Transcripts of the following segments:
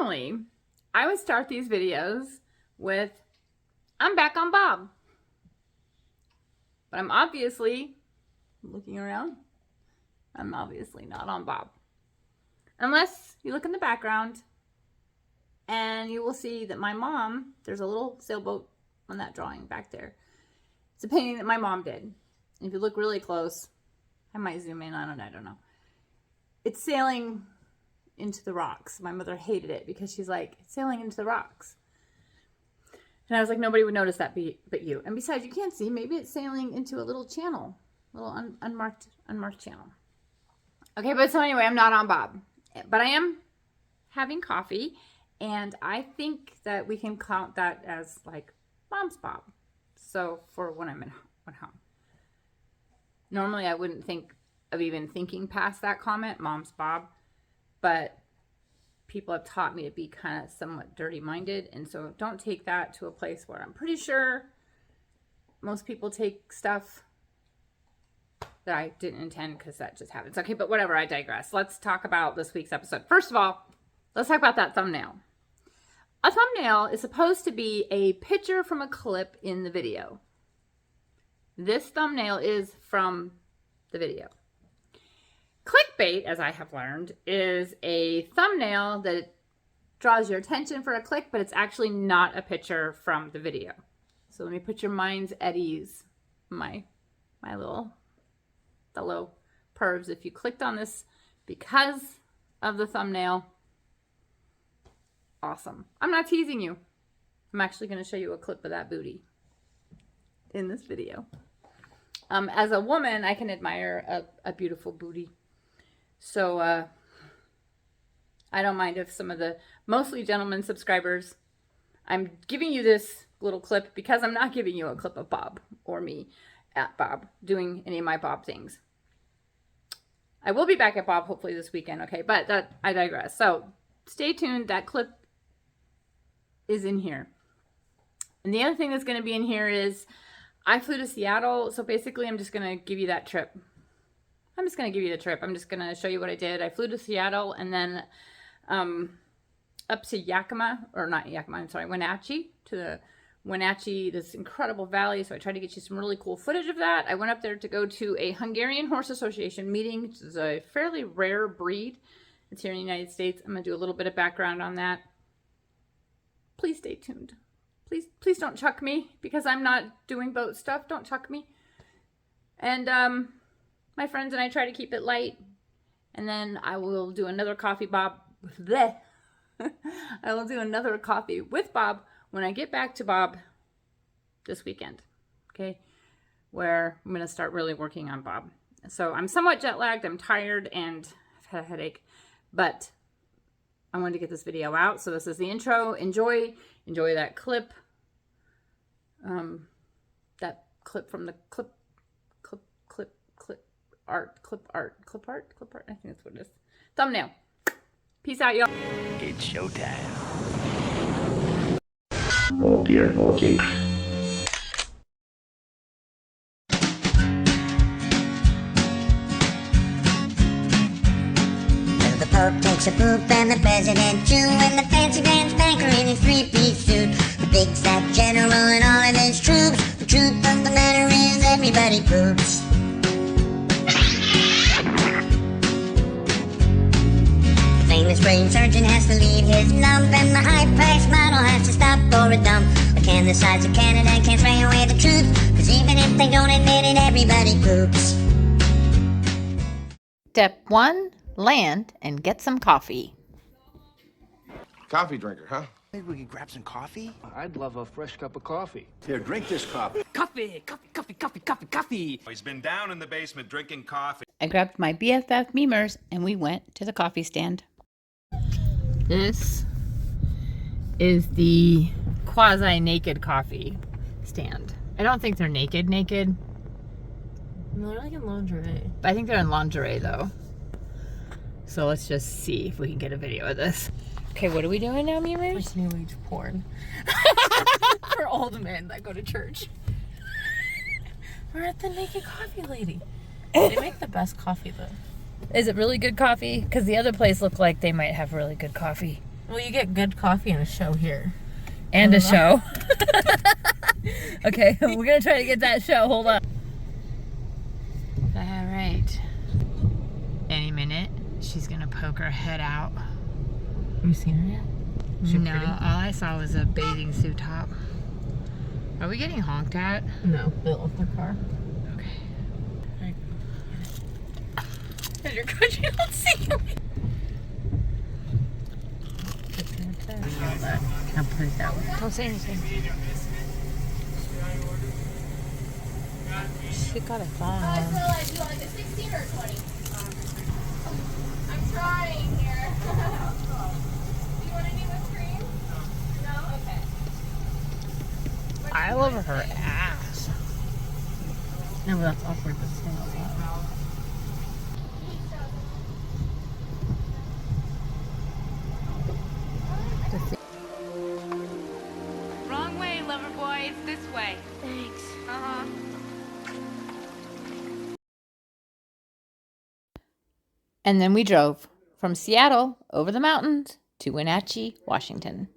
normally I would start these videos with, I'm back on Bob. But I'm obviously, looking around, I'm obviously not on Bob. Unless you look in the background and you will see that my mom, there's a little sailboat on that drawing back there. It's a painting that my mom did. And if you look really close, I might zoom in on it, I don't know. It's sailing into the rocks. My mother hated it because she's like, it's sailing into the rocks. And I was like, nobody would notice that but you. And besides, you can't see, maybe it's sailing into a little channel, little unmarked channel. Okay, but so anyway, I'm not on Bob. But I am having coffee, and I think that we can count that as like Mom's Bob. So for when I'm at home. Normally I wouldn't think of even thinking past that comment, Mom's Bob, but people have taught me to be kind of somewhat dirty-minded, and so don't take that to a place where I'm pretty sure most people take stuff that I didn't intend, because that just happens. Okay, but whatever, I digress. Let's talk about this week's episode. First of all, let's talk about that thumbnail. A thumbnail is supposed to be a picture from a clip in the video. This thumbnail is from the video. Clickbait, as I have learned, is a thumbnail that draws your attention for a click, but it's actually not a picture from the video. So let me put your minds at ease, my little fellow pervs. If you clicked on this because of the thumbnail, awesome. I'm not teasing you. I'm actually going to show you a clip of that booty in this video. As a woman, I can admire a beautiful booty. So I don't mind if some of the mostly gentlemen subscribers, I'm giving you this little clip because I'm not giving you a clip of Bob or me at Bob doing any of my Bob things. I will be back at Bob hopefully this weekend, okay? But I digress. So stay tuned. That clip is in here. And the other thing that's going to be in here is I flew to Seattle. So basically I'm just going to give you that trip. I'm just going to give you the trip. I'm just going to show you what I did. I flew to Seattle and then up to Yakima, or not Yakima, I'm sorry, Wenatchee, to the Wenatchee, this incredible valley. So I tried to get you some really cool footage of that. I went up there to go to a Hungarian Horse Association meeting, which is a fairly rare breed. It's here in the United States. I'm going to do a little bit of background on that. Please stay tuned. Please don't chuck me because I'm not doing boat stuff. Don't chuck me. And my friends and I try to keep it light. And then I will do another coffee Bob. Bleh. I will do another coffee with Bob when I get back to Bob this weekend. Okay? Where I'm going to start really working on Bob. So I'm somewhat jet lagged. I'm tired and I've had a headache. But I wanted to get this video out. So this is the intro. Enjoy that clip. That clip from the clip art. I think that's what it is. Thumbnail. Peace out, y'all. It's showtime. Oh dear, oh dear. The Pope takes a poop and the President too, and the fancy pants banker in his three-piece suit. The big fat general and all of his troops. The truth of the matter is everybody poops. The famous brain surgeon has to leave his lump, and the high-priced model has to stop for a dump. But can the size of Canada can't spray away the truth? Cause even if they don't admit it, everybody poops. Step 1. Land and get some coffee. Coffee drinker, huh? Think we could grab some coffee? I'd love a fresh cup of coffee. Here, drink this coffee. Coffee. He's been down in the basement drinking coffee. I grabbed my BFF Memers and we went to the coffee stand. This is the quasi-naked coffee stand. I don't think they're naked. No, they're like in lingerie. But I think they're in lingerie though. So let's just see if we can get a video of this. Okay, what are we doing now, Memers? It's new age porn. For old men that go to church. We're at the Naked Coffee Lady. They make the best coffee though. Is it really good coffee? Because the other place looked like they might have really good coffee. Well, you get good coffee and a show here. And a show. Okay, we're gonna try to get that show. Hold on. All right. Any minute, she's gonna poke her head out. Have you seen her yet? Is she No, pretty? all I saw was a bathing suit top. Are we getting honked at? No, they left their car. Okay. You're good, you don't see me. I'll put it that way. Don't say anything. She got a thong on. Do you like a 16 or 20? I'm trying here. Do you want any whipped cream? No? Okay. All over her ass. No, but that's awkward to say out loud. Wrong way, lover boy. It's this way. Thanks. Uh-huh. And then we drove from Seattle over the mountains to Wenatchee, Washington.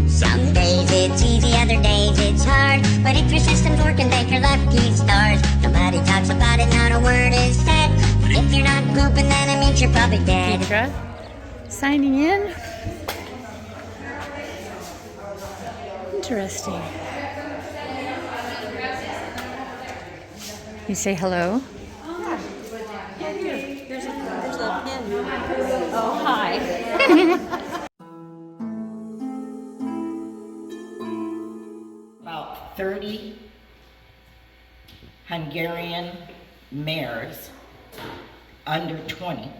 Some days it's easy, other days it's hard. But if your system's working, thank your lucky stars. Nobody talks about it, not a word is said. But if you're not pooping, then it means you're probably dead. Deidre, signing in. Interesting. You say hello? Oh, hi. About 30 Hungarian mayors under 20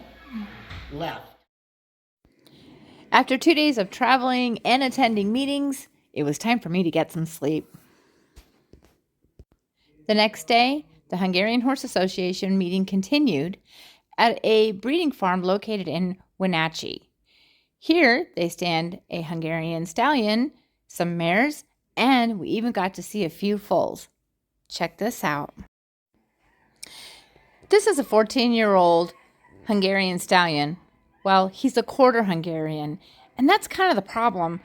left. After 2 days of traveling and attending meetings, it was time for me to get some sleep. The next day, the Hungarian Horse Association meeting continued at a breeding farm located in Wenatchee. Here, they stand a Hungarian stallion, some mares, and we even got to see a few foals. Check this out. This is a 14-year-old Hungarian stallion. Well, he's a quarter Hungarian, and that's kind of the problem.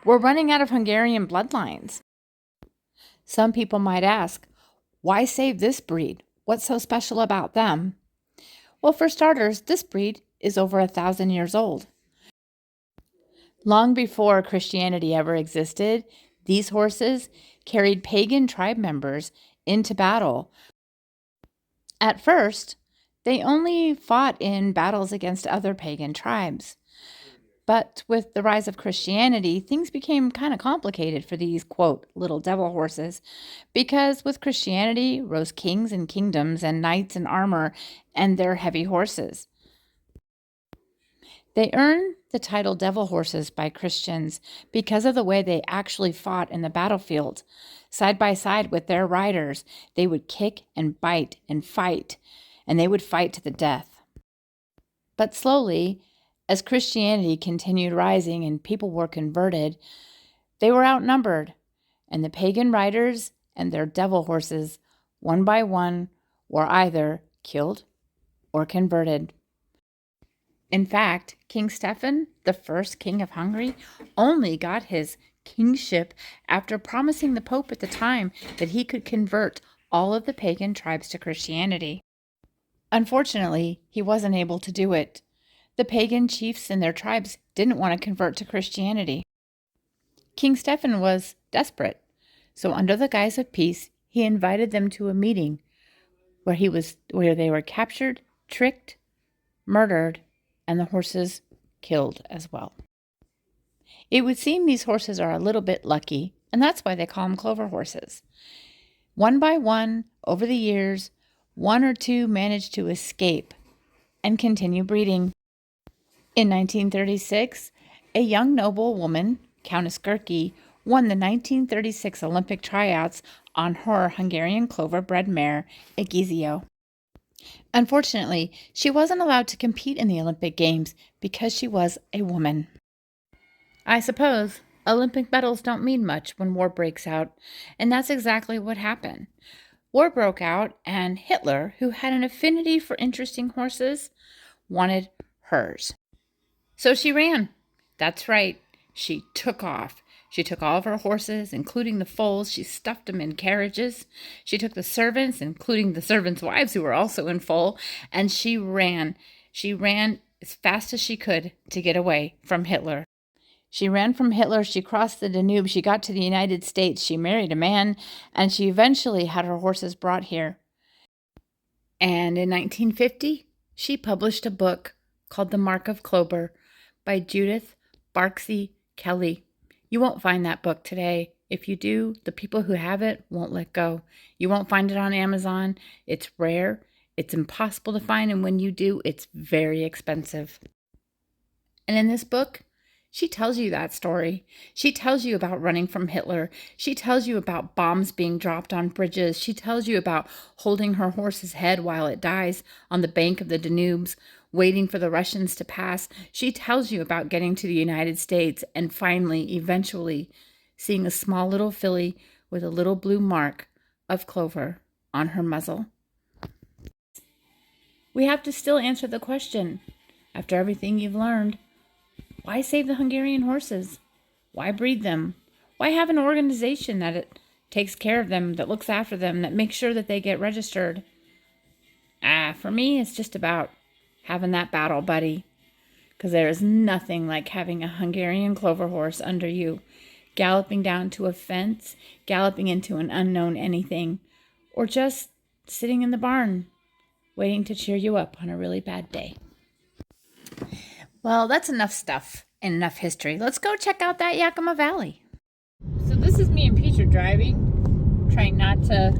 We're running out of Hungarian bloodlines. Some people might ask, why save this breed? What's so special about them? Well, for starters, this breed is over 1,000 years old. Long before Christianity ever existed, these horses carried pagan tribe members into battle. At first, they only fought in battles against other pagan tribes. But with the rise of Christianity, things became kind of complicated for these, quote, little devil horses, because with Christianity rose kings and kingdoms and knights in armor and their heavy horses. They earned the title devil horses by Christians because of the way they actually fought in the battlefield. Side by side with their riders, they would kick and bite and fight, and they would fight to the death. But slowly, as Christianity continued rising and people were converted, they were outnumbered, and the pagan riders and their devil horses, one by one, were either killed or converted. In fact, King Stephen, the first king of Hungary, only got his kingship after promising the Pope at the time that he could convert all of the pagan tribes to Christianity. Unfortunately, he wasn't able to do it. The pagan chiefs and their tribes didn't want to convert to Christianity. King Stephen was desperate, so under the guise of peace, he invited them to a meeting where they were captured, tricked, murdered, and the horses killed as well. It would seem these horses are a little bit lucky, and that's why they call them clover horses. One by one, over the years, one or two managed to escape and continue breeding. In 1936, a young noble woman, Countess Gerke, won the 1936 Olympic tryouts on her Hungarian clover-bred mare, Egizio. Unfortunately, she wasn't allowed to compete in the Olympic Games because she was a woman. I suppose Olympic medals don't mean much when war breaks out, and that's exactly what happened. War broke out, and Hitler, who had an affinity for interesting horses, wanted hers. So she ran. That's right. She took off. She took all of her horses, including the foals. She stuffed them in carriages. She took the servants, including the servants' wives who were also in foal, and she ran. She ran as fast as she could to get away from Hitler. She ran from Hitler. She crossed the Danube. She got to the United States. She married a man, and she eventually had her horses brought here. And in 1950, she published a book called The Mark of Clover by Judith Barksey Kelly. You won't find that book today. If you do, the people who have it won't let go. You won't find it on Amazon. It's rare. It's impossible to find. And when you do, it's very expensive. And in this book, she tells you that story. She tells you about running from Hitler. She tells you about bombs being dropped on bridges. She tells you about holding her horse's head while it dies on the bank of the Danubes, waiting for the Russians to pass. She tells you about getting to the United States and finally, eventually, seeing a small little filly with a little blue mark of clover on her muzzle. We have to still answer the question, after everything you've learned, why save the Hungarian horses? Why breed them? Why have an organization that takes care of them, that looks after them, that makes sure that they get registered? For me, it's just about having that battle buddy. Because there is nothing like having a Hungarian clover horse under you, galloping down to a fence, galloping into an unknown anything, or just sitting in the barn, waiting to cheer you up on a really bad day. Well, that's enough stuff and enough history. Let's go check out that Yakima Valley. So this is me and Peter driving, trying not to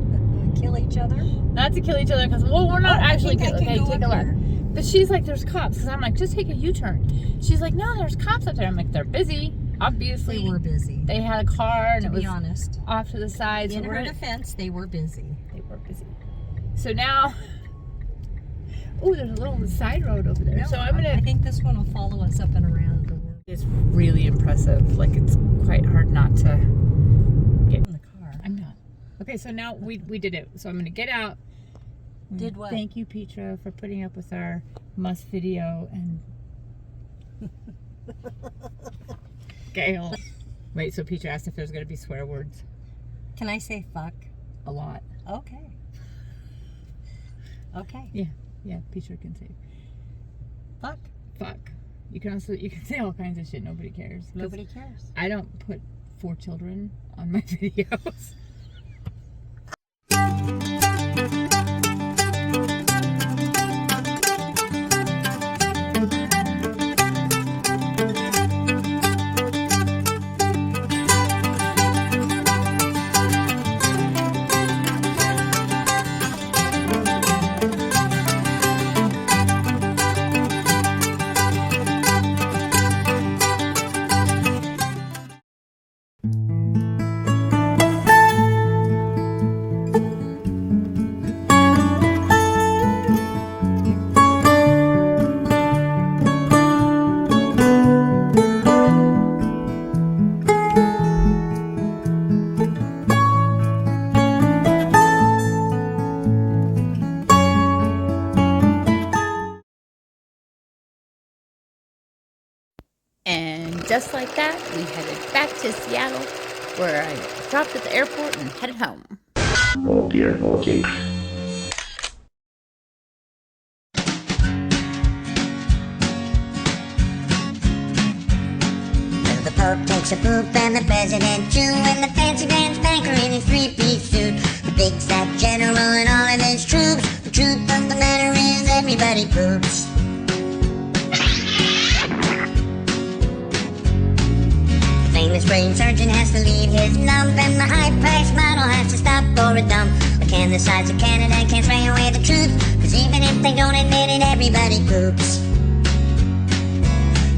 Kill each other? not to kill each other because, well, we're not actually I good. can Okay, go take a up left. here. But she's like, there's cops. Because I'm like, just take a U-turn. She's like, no, there's cops up there. I'm like, they're busy. Obviously, They were busy. they had a car and To it was be honest. off to the side. In so her we're, defense, they were busy. they were busy. So now, oh, there's a little side road over there. No, so I'm I gonna. think this one will follow us up and around the world. It's really impressive. Like, it's quite hard not to get In the car. I'm not. Okay, so now we did it. So I'm gonna get out. Did what? Thank you, Petra, for putting up with our must video and Gail. Wait, so Petra asked if there's gonna be swear words. Can I say fuck? A lot. Okay. Okay. Yeah, Petra can say Fuck. fuck. You can say all kinds of shit. Nobody cares. 'Cause Nobody cares. I don't put 4 children on my videos. And just like that, we headed back to Seattle, where I dropped at the airport and headed home. Oh dear, oh jinx. The Pope takes a poop and the President too, and the fancy Grand Spanker in his three-piece suit. The big fat general and all of his troops. The truth of the matter is everybody poops. The famous brain surgeon has to leave his lump, and the high-priced model has to stop for a dump. But can the sides of Canada can't spray away the truth? 'Cause even if they don't admit it, everybody poops.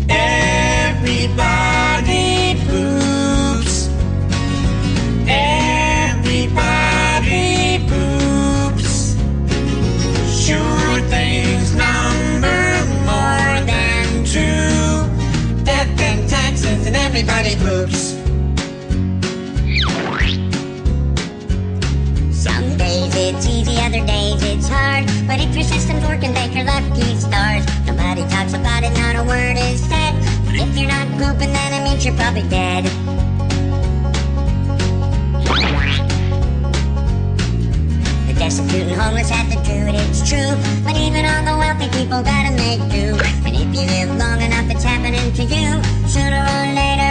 Everybody poops. Everybody poops. Sure things number more than 2. Death and taxes and everybody poops. Some days it's easy, other days it's hard. But if your system's working, thank your lucky stars. No matter Everybody talks about it, not a word is said. If you're not pooping, then it means you're probably dead. The destitute and homeless have to do it, it's true. But even all the wealthy people gotta make do. And if you live long enough, it's happening to you. Sooner or later,